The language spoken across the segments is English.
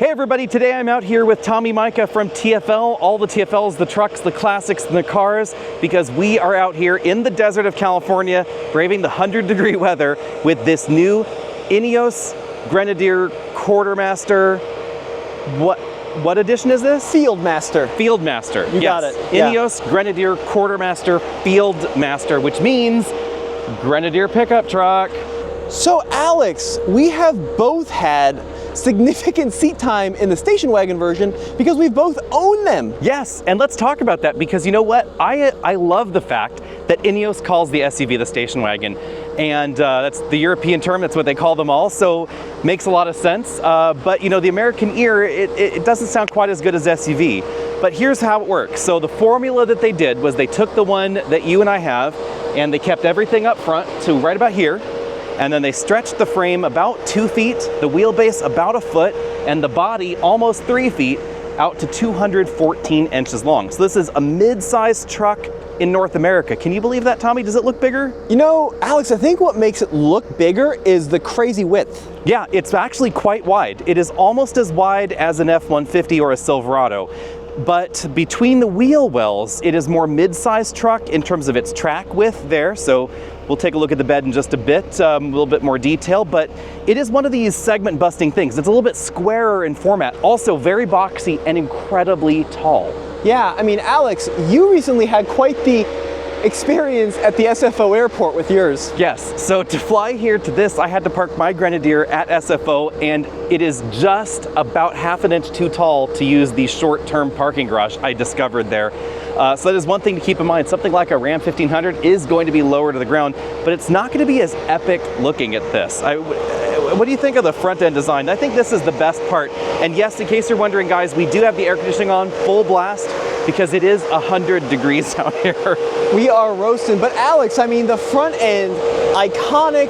Hey everybody, today I'm out here with Tommy Mica from TFL, all the TFLs, the trucks, the classics, and the cars, because we are out here in the desert of California, braving the 100-degree weather with this new Ineos Grenadier Quartermaster. What edition is this? Fieldmaster. Fieldmaster. You got it. Yeah. Ineos Grenadier Quartermaster Fieldmaster, which means Grenadier pickup truck. So Alex, we have both had significant seat time in the station wagon version because we've both owned them. Yes, and let's talk about that, because you know what? I love the fact that Ineos calls the SUV the station wagon, and that's the European term, that's what they call them all, so makes a lot of sense. But you know, the American ear, it doesn't sound quite as good as SUV. But here's how it works. So the formula that they did was they took the one that you and I have, and they kept everything up front to right about here, and then they stretched the frame about 2 feet, the wheelbase about 1 foot, and the body almost 3 feet, out to 214 inches long. So this is a mid-sized truck in North America. Can you believe that, Tommy? Does it look bigger? You know, Alex, I think what makes it look bigger is the crazy width. Yeah, it's actually quite wide. It is almost as wide as an F-150 or a Silverado. But between the wheel wells, it is more mid-sized truck in terms of its track width there. So we'll take a look at the bed in just a bit, a little bit more detail, but it is one of these segment busting things. It's a little bit squarer in format, also very boxy and incredibly tall. Yeah, I mean, Alex, you recently had quite the experience at the SFO airport with yours. Yes, so to fly here to this, I had to park my Grenadier at SFO, and it is just about ½ inch too tall to use the short-term parking garage I discovered there. So that is one thing to keep in mind. Something like a Ram 1500 is going to be lower to the ground, but it's not going to be as epic looking at this. What do you think of the front end design? I think this is the best part. And yes, in case you're wondering, guys, we do have the air conditioning on full blast because it is 100 degrees out here. We are roasting, but Alex, I mean, the front end, iconic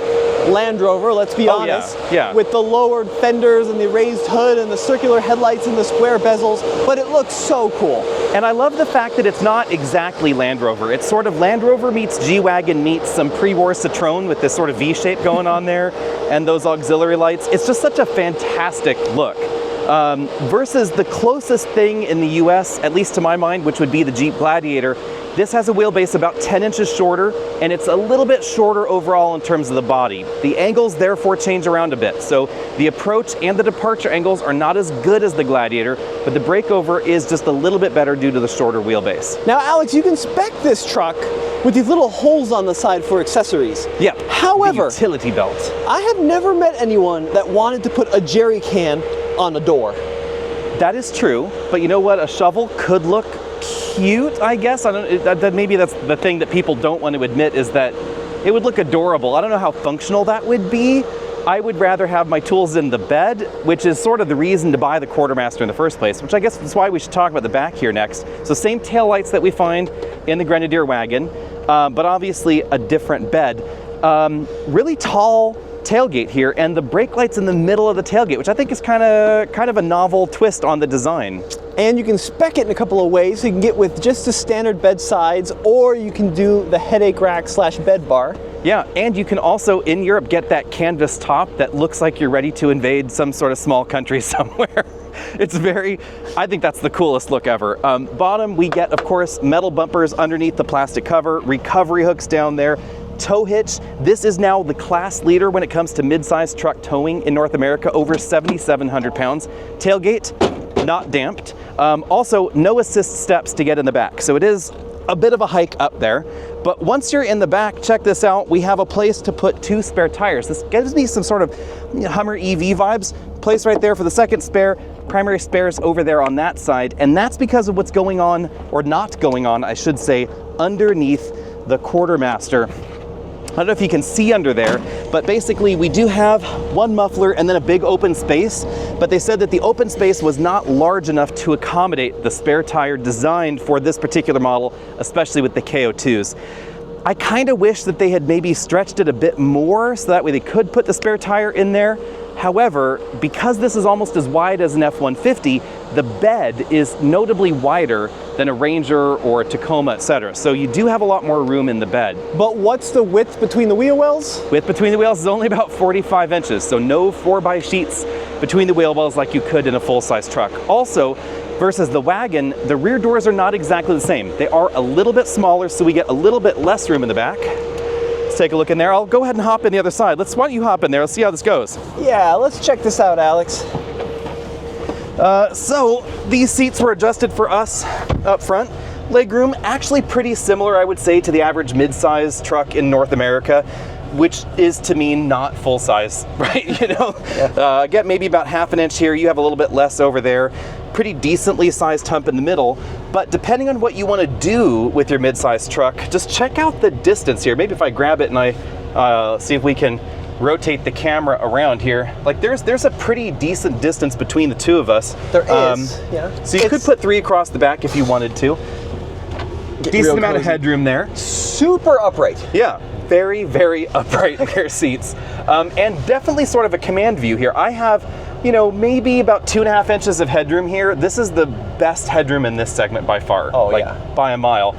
Land Rover, let's be honest, yeah. with the lowered fenders and the raised hood and the circular headlights and the square bezels, but it looks so cool. And I love the fact that it's not exactly Land Rover. It's sort of Land Rover meets G-Wagon meets some pre-war Citroen with this sort of V-shape going on there and those auxiliary lights. It's just such a fantastic look. Versus the closest thing in the US, at least to my mind, which would be the Jeep Gladiator. This has a wheelbase about 10 inches shorter, and it's a little bit shorter overall in terms of the body. The angles therefore change around a bit. So the approach and the departure angles are not as good as the Gladiator, but the breakover is just a little bit better due to the shorter wheelbase. Now, Alex, you can spec this truck with these little holes on the side for accessories. Yep. However, the utility belt. I have never met anyone that wanted to put a jerry can on a door. That is true, but you know what? A shovel could look cute, I guess. Maybe that's the thing that people don't want to admit, is that it would look adorable. I don't know how functional that would be. I would rather have my tools in the bed, which is sort of the reason to buy the Quartermaster in the first place, which I guess is why we should talk about the back here next. So same taillights that we find in the Grenadier wagon, but obviously a different bed. Really tall tailgate here, and the brake lights in the middle of the tailgate, which I think is kind of a novel twist on the design. And you can spec it in a couple of ways. So you can get with just the standard bed sides, or you can do the headache rack / bed bar. Yeah, and you can also in Europe get that canvas top that looks like you're ready to invade some sort of small country somewhere. It's I think that's the coolest look ever. Bottom, we get, of course, metal bumpers underneath the plastic cover, recovery hooks down there, tow hitch. This is now the class leader when it comes to mid-sized truck towing in North America, over 7,700 pounds. Tailgate, not damped. Also, no assist steps to get in the back. So it is a bit of a hike up there. But once you're in the back, check this out. We have a place to put 2 spare tires. This gives me some sort of Hummer EV vibes. Place right there for the second spare. Primary spares over there on that side. And that's because of what's going on, or not going on, I should say, underneath the Quartermaster. I don't know if you can see under there, but basically we do have one muffler and then a big open space, but they said that the open space was not large enough to accommodate the spare tire designed for this particular model, especially with the KO2s. I kind of wish that they had maybe stretched it a bit more so that way they could put the spare tire in there. However, because this is almost as wide as an F-150, the bed is notably wider than a Ranger or a Tacoma, etc. So you do have a lot more room in the bed. But what's the width between the wheel wells? Width between the wheels is only about 45 inches, so no 4x sheets between the wheel wells like you could in a full-size truck. Also, versus the wagon, the rear doors are not exactly the same. They are a little bit smaller, so we get a little bit less room in the back. Let's take a look in there. I'll go ahead and hop in the other side. Why don't you hop in there? Let's see how this goes. Yeah, let's check this out, Alex. So these seats were adjusted for us up front. Legroom, actually pretty similar, I would say, to the average mid-size truck in North America, which is to me not full size, right? You know, get maybe about half an inch here. You have a little bit less over there. Pretty decently sized hump in the middle, but depending on what you want to do with your mid-size truck, just check out the distance here. Maybe if I grab it and I see if we can rotate the camera around here. Like there's a pretty decent distance between the two of us. There is, yeah. So you could put 3 across the back if you wanted to. Decent amount of headroom there. Super upright. Yeah, very, very upright rear seats. And definitely sort of a command view here. I have, you know, maybe about 2.5 inches of headroom here. This is the best headroom in this segment by far. Oh, like, yeah. By a mile.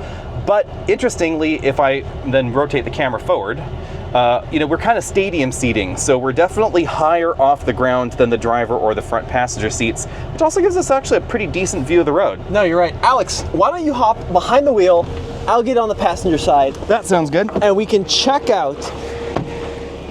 But interestingly, if I then rotate the camera forward, you know, we're kind of stadium seating, so we're definitely higher off the ground than the driver or the front passenger seats, which also gives us actually a pretty decent view of the road. No, you're right. Alex, why don't you hop behind the wheel, I'll get on the passenger side. That sounds good. And we can check out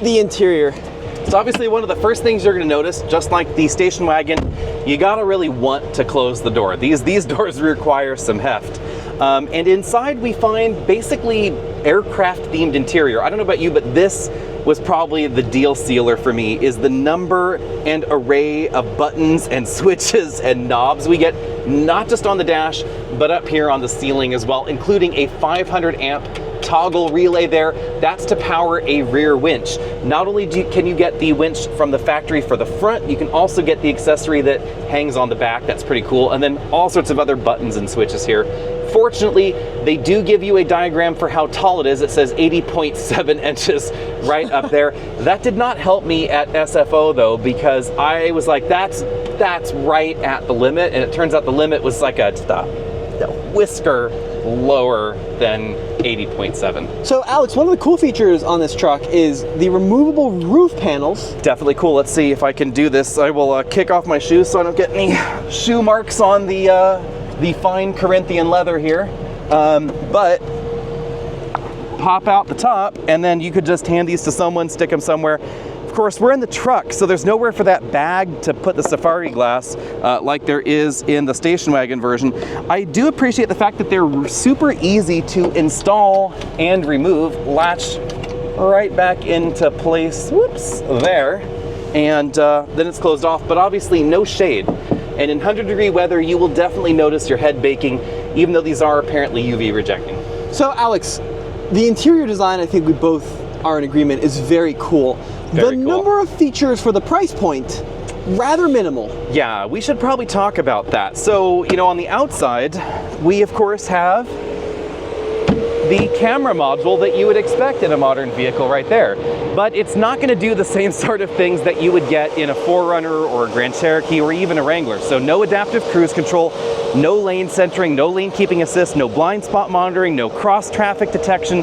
the interior. It's obviously one of the first things you're going to notice, just like the station wagon, you gotta really want to close the door. These doors require some heft. And inside we find basically aircraft themed interior. I don't know about you, but this was probably the deal sealer for me, is the number and array of buttons and switches and knobs we get, not just on the dash, but up here on the ceiling as well, including a 500 amp toggle relay there. That's to power a rear winch. Not only can you get the winch from the factory for the front, you can also get the accessory that hangs on the back. That's pretty cool. And then all sorts of other buttons and switches here. Fortunately, they do give you a diagram for how tall it is. It says 80.7 inches right up there. That did not help me at SFO though, because I was like, that's right at the limit. And it turns out the limit was like a whisker lower than 80.7. So Alex, one of the cool features on this truck is the removable roof panels. Definitely cool. Let's see if I can do this. I will kick off my shoes so I don't get any shoe marks on the fine Corinthian leather here. But pop out the top and then you could just hand these to someone, stick them somewhere. Of course, we're in the truck, so there's nowhere for that bag to put the safari glass like there is in the station wagon version. I do appreciate the fact that they're super easy to install and remove. Latch right back into place, whoops, there. And then it's closed off, but obviously no shade. And in 100-degree weather, you will definitely notice your head baking, even though these are apparently UV rejecting. So Alex, the interior design, I think we both are in agreement, is very cool. Very cool. Number of features for the price point, rather minimal. Yeah, we should probably talk about that. So, you know, on the outside, we of course have the camera module that you would expect in a modern vehicle right there. But it's not going to do the same sort of things that you would get in a 4Runner or a Grand Cherokee or even a Wrangler. So no adaptive cruise control, no lane centering, no lane keeping assist, no blind spot monitoring, no cross traffic detection.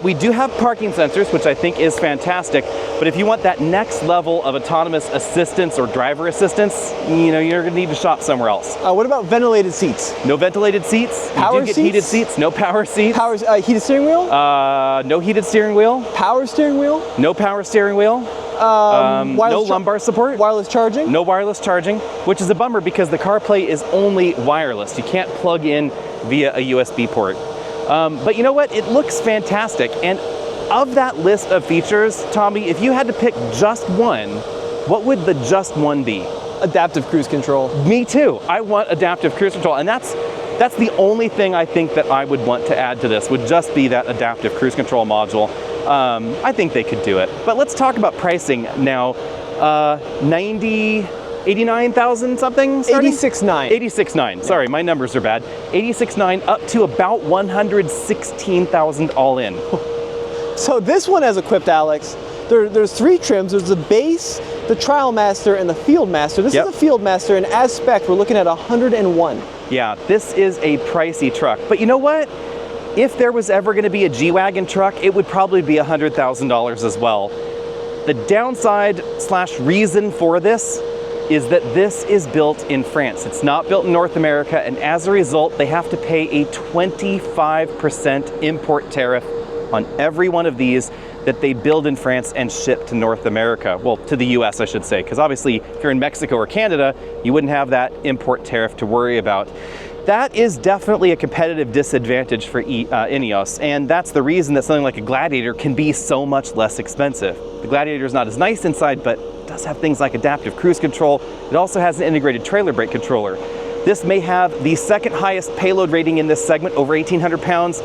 We do have parking sensors, which I think is fantastic. But if you want that next level of autonomous assistance or driver assistance, you know, you're going to need to shop somewhere else. What about ventilated seats? No ventilated seats. Power you do get seats? heated seats. No power seats. Heated steering wheel? No heated steering wheel. Power steering wheel? No power steering wheel. No lumbar support. Wireless charging? No wireless charging, which is a bummer because the CarPlay is only wireless. You can't plug in via a USB port. But you know what? It looks fantastic. And of that list of features, Tommy, if you had to pick just one, what would the just one be? Adaptive cruise control. Me too. I want adaptive cruise control. And that's the only thing I think that I would want to add to this, would just be that adaptive cruise control module. I think they could do it. But let's talk about pricing now. 89,000 something starting? 86.9. 86.9. Sorry, my numbers are bad. 86.9 up to about 116,000 all in. So this one has equipped, Alex. There's 3 trims. There's the base, the Trialmaster and the Fieldmaster. This is a Fieldmaster, and as spec, we're looking at 101. Yeah, this is a pricey truck. But you know what? If there was ever going to be a G-Wagon truck, it would probably be $100,000 as well. The downside / reason for this is that this is built in France. It's not built in North America, and as a result, they have to pay a 25% import tariff on every one of these that they build in France and ship to North America. Well, to the US, I should say, because obviously if you're in Mexico or Canada, you wouldn't have that import tariff to worry about. That is definitely a competitive disadvantage for Ineos, and that's the reason that something like a Gladiator can be so much less expensive. The Gladiator is not as nice inside, but it does have things like adaptive cruise control. It also has an integrated trailer brake controller. This may have the second highest payload rating in this segment, over 1,800 pounds,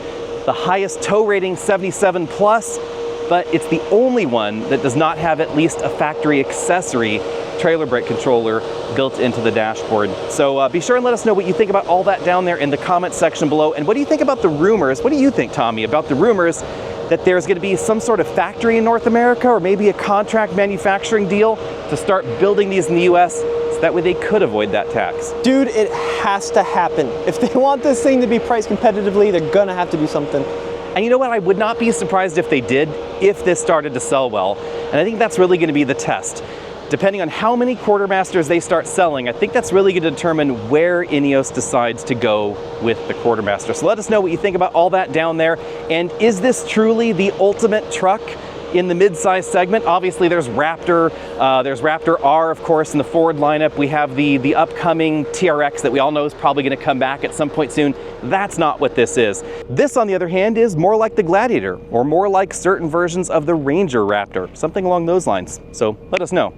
the highest tow rating, 77 plus, but it's the only one that does not have at least a factory accessory trailer brake controller built into the dashboard. So be sure and let us know what you think about all that down there in the comment section below. And what do you think about the rumors? What do you think, Tommy, about the rumors that there's going to be some sort of factory in North America or maybe a contract manufacturing deal to start building these in the US so that way they could avoid that tax? Dude, it has to happen. If they want this thing to be priced competitively, they're gonna have to do something. And you know what? I would not be surprised if they did, if this started to sell well. And I think that's really going to be the test. Depending on how many Quartermasters they start selling, I think that's really going to determine where Ineos decides to go with the Quartermaster. So let us know what you think about all that down there. And is this truly the ultimate truck in the mid-size segment? Obviously there's Raptor R, of course, in the Ford lineup. We have the upcoming TRX that we all know is probably going to come back at some point soon. That's not what this is. This, on the other hand, is more like the Gladiator, or more like certain versions of the Ranger Raptor, something along those lines. So let us know.